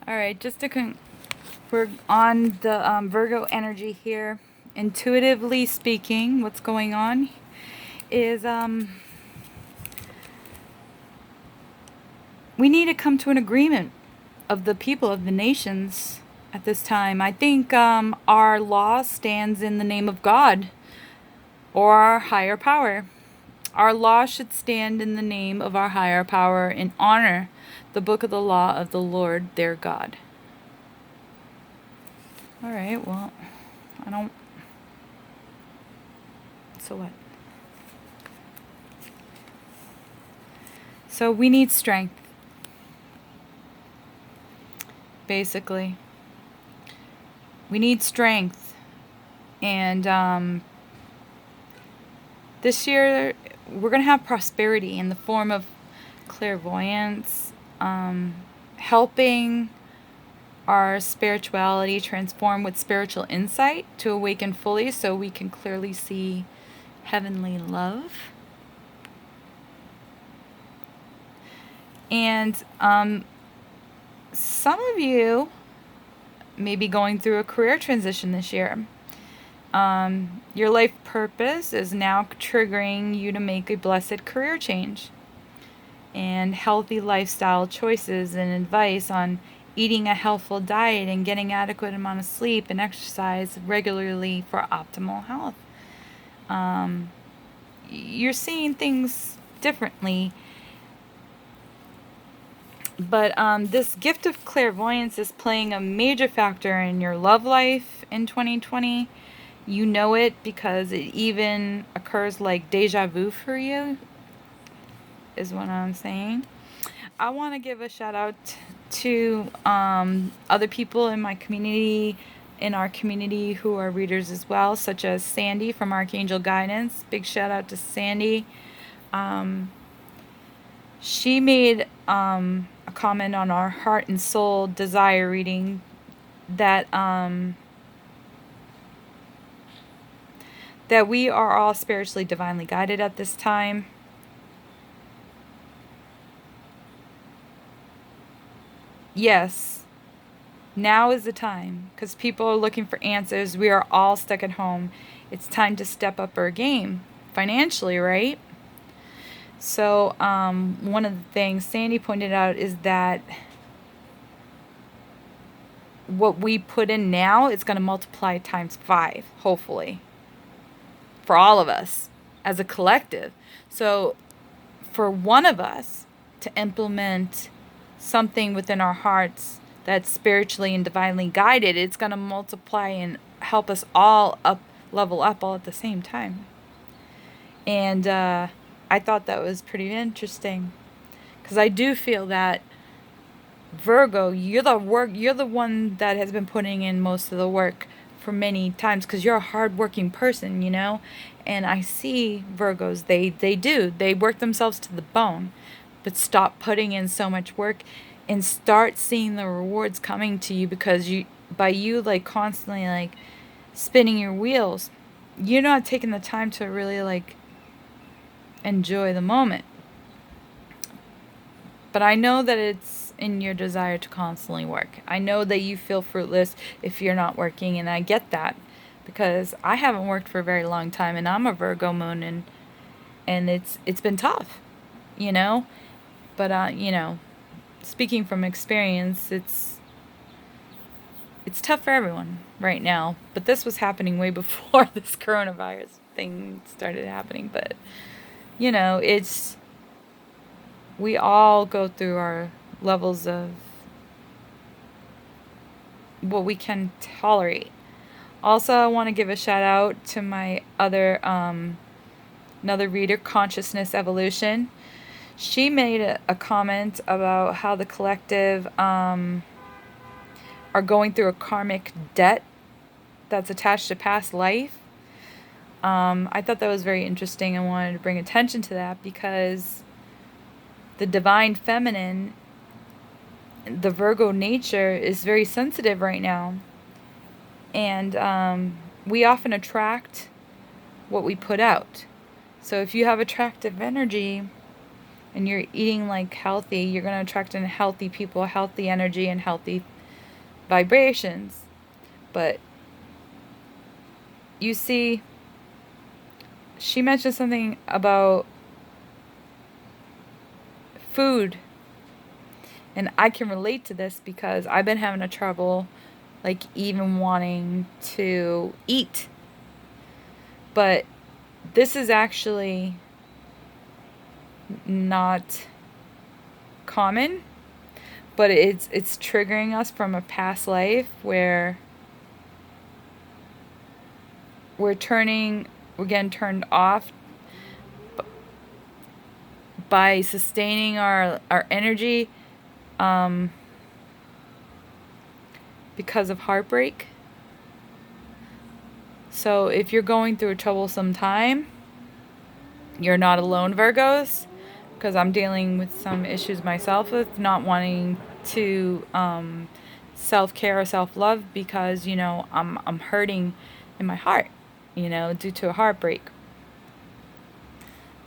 All right, we're on the Virgo energy here. Intuitively speaking, what's going on is we need to come to an agreement of the people of the nations at this time. I think our law stands in the name of God or our higher power. Our law should stand in the name of our higher power and honor the book of the law of the Lord their God. All right, well, I don't. So what? So we need strength, basically. We need strength. And this year, we're going to have prosperity in the form of clairvoyance, helping our spirituality transform with spiritual insight to awaken fully so we can clearly see heavenly love. And some of you may be going through a career transition this year. Your life purpose is now triggering you to make a blessed career change. And healthy lifestyle choices and advice on eating a healthful diet and getting adequate amount of sleep and exercise regularly for optimal health. You're seeing things differently. But this gift of clairvoyance is playing a major factor in your love life in 2020. You know it because it even occurs like deja vu for you, is what I'm saying. I want to give a shout out to other people in my community, in our community who are readers as well, such as Sandy from Archangel Guidance. Big shout out to Sandy. She made a comment on our heart and soul desire reading that that we are all spiritually divinely guided at this time. Yes, now is the time because people are looking for answers. We are all stuck at home. It's time to step up our game financially, right? So one of the things Sandy pointed out is that what we put in now is going to multiply times 5, hopefully, for all of us as a collective. So for one of us to implement something within our hearts that's spiritually and divinely guided, it's going to multiply and help us all level up all at the same time. And I thought that was pretty interesting because I do feel that Virgo, you're the one that has been putting in most of the work for many times because you're a hardworking person, you know. And I see Virgos, they work themselves to the bone, but stop putting in so much work and start seeing the rewards coming to you because by you like constantly like spinning your wheels, you're not taking the time to really like enjoy the moment. But I know that it's in your desire to constantly work. I know that you feel fruitless if you're not working, and I get that because I haven't worked for a very long time, and I'm a Virgo moon, and it's been tough, you know. But you know, speaking from experience, it's tough for everyone right now. But this was happening way before this coronavirus thing started happening. But you know, we all go through our levels of what we can tolerate. Also, I want to give a shout out to my other another reader, Consciousness Evolution. She made a comment about how the collective are going through a karmic debt that's attached to past life. I thought that was very interesting. I wanted to bring attention to that because the divine feminine, the Virgo nature, is very sensitive right now. And we often attract what we put out. So if you have attractive energy and you're eating like healthy, you're going to attract in healthy people, healthy energy, and healthy vibrations. But you see, she mentioned something about food. And I can relate to this because I've been having a trouble, like, even wanting to eat. But this is actually not common, but it's triggering us from a past life where we're getting turned off by sustaining our energy because of heartbreak. So if you're going through a troublesome time, you're not alone, Virgos, because I'm dealing with some issues myself with not wanting to self-care or self-love because, I'm hurting in my heart, due to a heartbreak.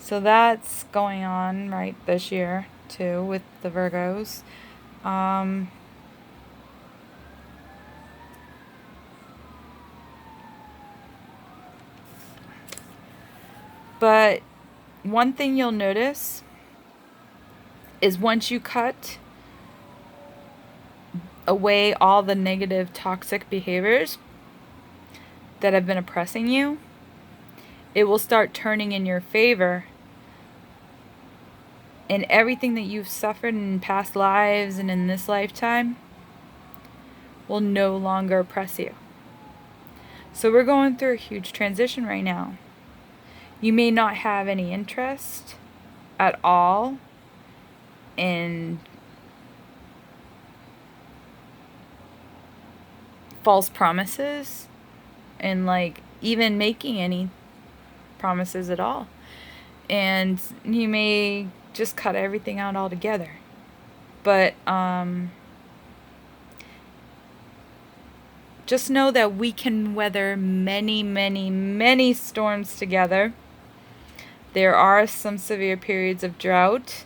So that's going on right this year too with the Virgos. But one thing you'll notice is once you cut away all the negative toxic behaviors that have been oppressing you, it will start turning in your favor. And everything that you've suffered in past lives and in this lifetime will no longer oppress you. So we're going through a huge transition right now. You may not have any interest at all in false promises and like even making any promises at all. And you may just cut everything out altogether. But just know that we can weather many, many, many storms together. There are some severe periods of drought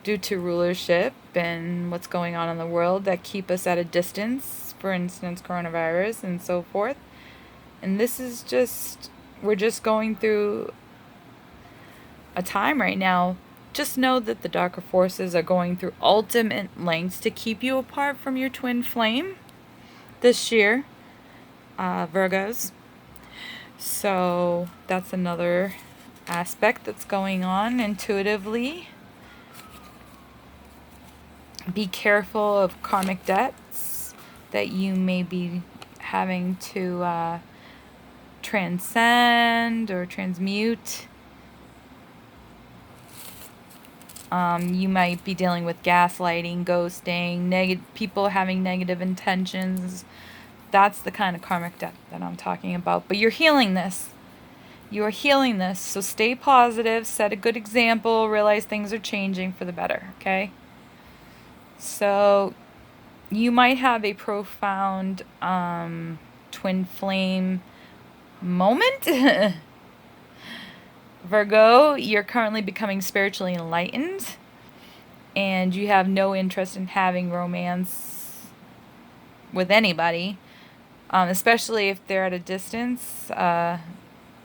due to rulership and what's going on in the world that keep us at a distance, for instance, coronavirus and so forth. And this is we're just going through a time right now. Just know that the darker forces are going through ultimate lengths to keep you apart from your twin flame this year, Virgos. So that's another aspect that's going on intuitively. Be careful of karmic debts that you may be having to transcend or transmute. You might be dealing with gaslighting, ghosting, people having negative intentions. That's the kind of karmic debt that I'm talking about. But you're healing this. You are healing this. So stay positive, set a good example, realize things are changing for the better, okay? So you might have a profound twin flame moment. Virgo, you're currently becoming spiritually enlightened and you have no interest in having romance with anybody, especially if they're at a distance.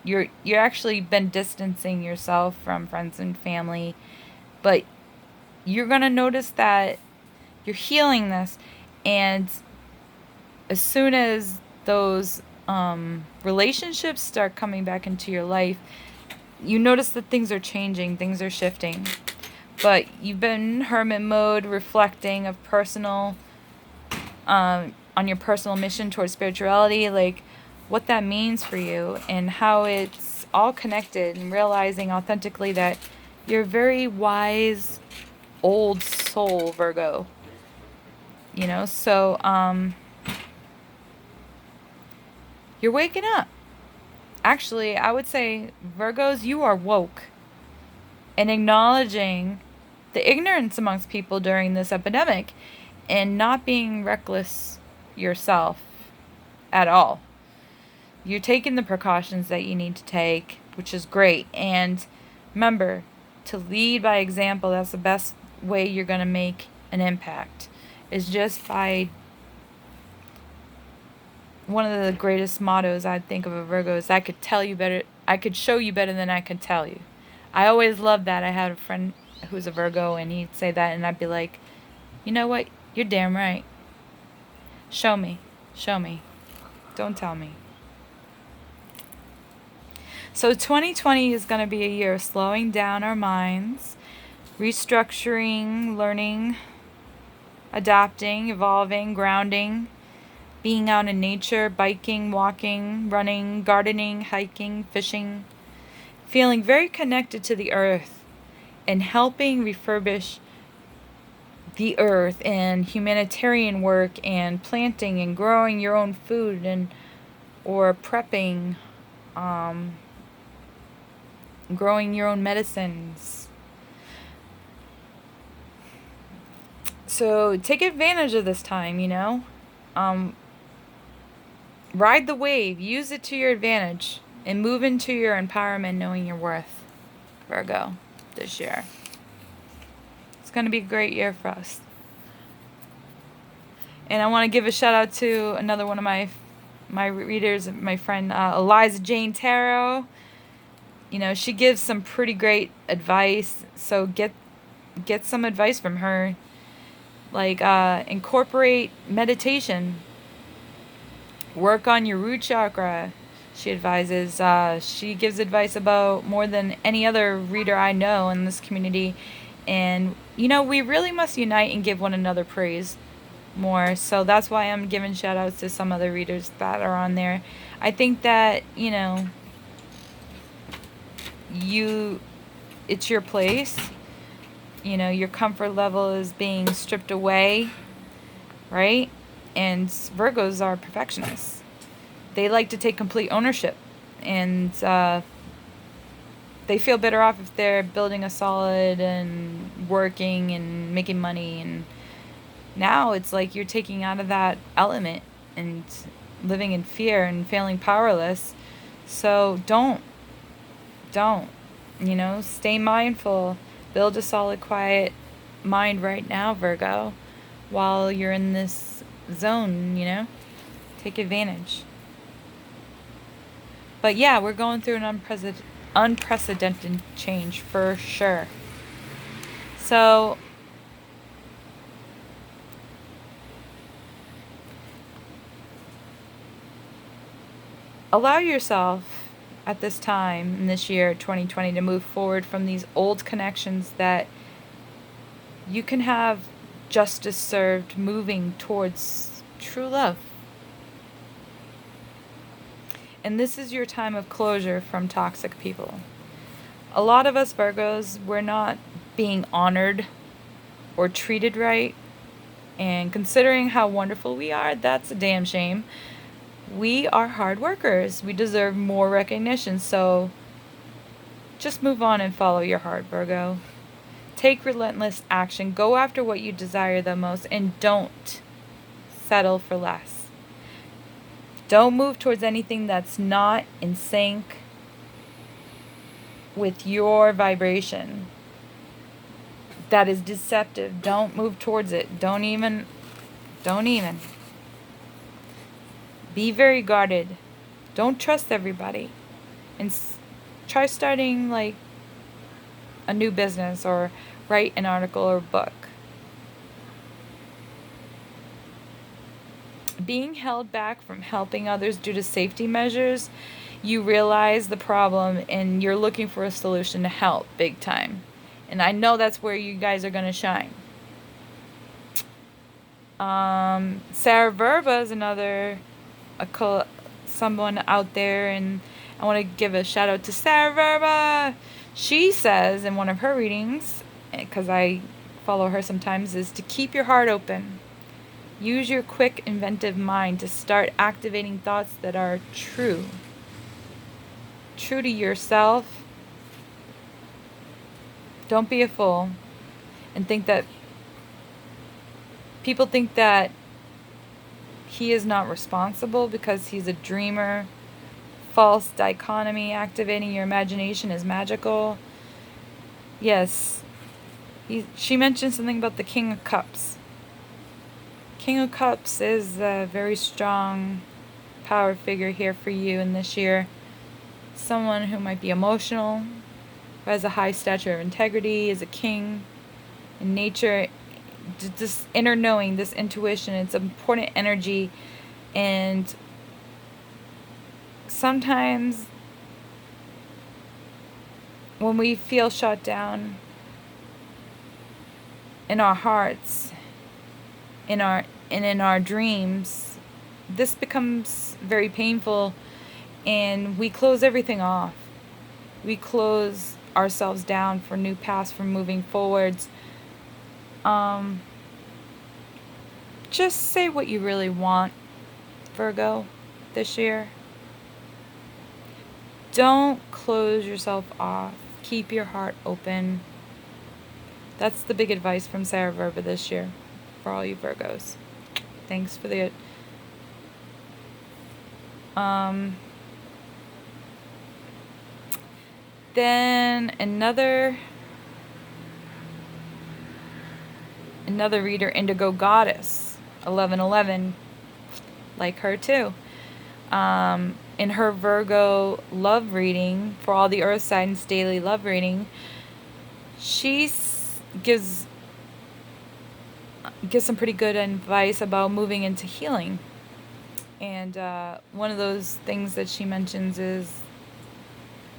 You're actually been distancing yourself from friends and family, but you're going to notice that you're healing this, and as soon as those relationships start coming back into your life, you notice that things are changing, things are shifting. But you've been in hermit mode, reflecting of personal, on your personal mission towards spirituality, like what that means for you and how it's all connected, and realizing authentically that you're a very wise old soul, Virgo. So you're waking up. Actually, I would say, Virgos, you are woke and acknowledging the ignorance amongst people during this epidemic and not being reckless yourself at all. You're taking the precautions that you need to take, which is great. And remember to lead by example. That's the best way you're going to make an impact, is just by one of the greatest mottos I think of a Virgo is I could tell you better, I could show you better than I can tell you. I always loved that. I had a friend who's a Virgo, and he'd say that, and I'd be like, you know what? You're damn right. Show me. Show me. Don't tell me. So 2020 is going to be a year of slowing down our minds, restructuring, learning, adapting, evolving, grounding, being out in nature, biking, walking, running, gardening, hiking, fishing, feeling very connected to the earth and helping refurbish the earth, and humanitarian work and planting and growing your own food, and or prepping, growing your own medicines. So take advantage of this time, ride the wave, use it to your advantage, and move into your empowerment, knowing your worth, Virgo, this year. It's going to be a great year for us. And I want to give a shout out to another one of my readers, my friend Eliza Jane Tarot. She gives some pretty great advice, so get some advice from her. Like incorporate meditation, work on your root chakra. She advises. She gives advice about more than any other reader I know in this community. And, we really must unite and give one another praise more. So that's why I'm giving shout outs to some other readers that are on there. I think that, it's your place. Your comfort level is being stripped away, right? And Virgos are perfectionists. They like to take complete ownership, and they feel better off if they're building a solid and working and making money. And now it's like you're taking out of that element and living in fear and feeling powerless. So don't, stay mindful. Build a solid, quiet mind right now, Virgo, while you're in this zone, Take advantage. But yeah, we're going through an unprecedented change for sure. So allow yourself at this time in this year 2020 to move forward from these old connections that you can have justice served, moving towards true love. And this is your time of closure from toxic people. A lot of us Virgos, we're not being honored or treated right. And considering how wonderful we are, that's a damn shame. We are hard workers. We deserve more recognition. So just move on and follow your heart, Virgo. Take relentless action. Go after what you desire the most, and don't settle for less. Don't move towards anything that's not in sync with your vibration. That is deceptive. Don't move towards it. Don't even. Be very guarded. Don't trust everybody. And try starting like a new business, or write an article or book. Being held back from helping others due to safety measures, you realize the problem and you're looking for a solution to help big time. And I know that's where you guys are going to shine. Sarah Verba is another someone out there, and I want to give a shout out to Sarah Verba. She says in one of her readings, because I follow her sometimes, is to keep your heart open. Use your quick, inventive mind to start activating thoughts that are true to yourself. Don't be a fool and think that people think that he is not responsible because he's a dreamer. False dichotomy. Activating your imagination is magical. Yes. She mentioned something about the King of Cups. King of Cups is a very strong, power figure here for you in this year. Someone who might be emotional, who has a high stature of integrity, is a king in nature. This inner knowing, this intuition, it's important energy. And sometimes when we feel shut down in our hearts, in our dreams, this becomes very painful, and we close everything off. We close ourselves down for new paths, for moving forwards. Just say what you really want, Virgo, this year. Don't close yourself off. Keep your heart open. That's the big advice from Sarah Verba this year for all you Virgos. Thanks for the... Then another reader, Indigo Goddess, 1111, like her too. In her Virgo love reading, for all the Earth signs daily love reading, she gives some pretty good advice about moving into healing. And one of those things that she mentions is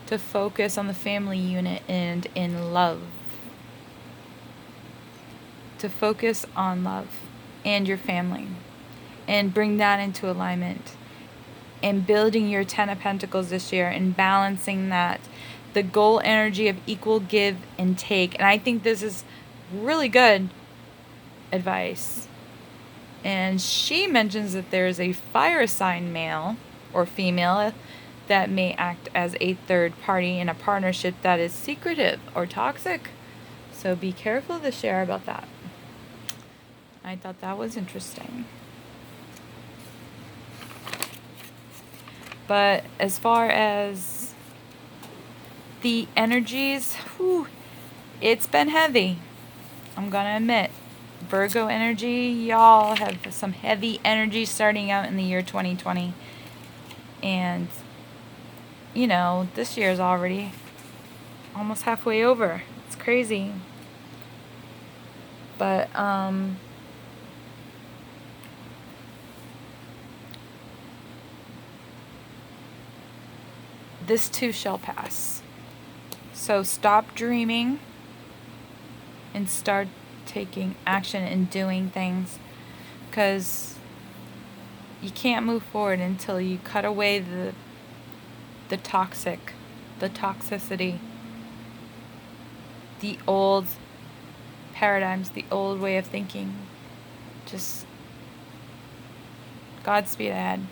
to focus on the family unit and in love. To focus on love and your family and bring that into alignment, and building your 10 of Pentacles this year and balancing that, the goal energy of equal give and take. And I think this is really good advice. And she mentions that there is a fire sign male or female that may act as a third party in a partnership that is secretive or toxic. So be careful to share about that. I thought that was interesting. But as far as the energies, it's been heavy. I'm gonna admit. Virgo energy, y'all have some heavy energy starting out in the year 2020. And, this year is already almost halfway over. It's crazy. But, this too shall pass. So stop dreaming and start taking action and doing things, because you can't move forward until you cut away the toxicity, the old paradigms, the old way of thinking. Just Godspeed ahead.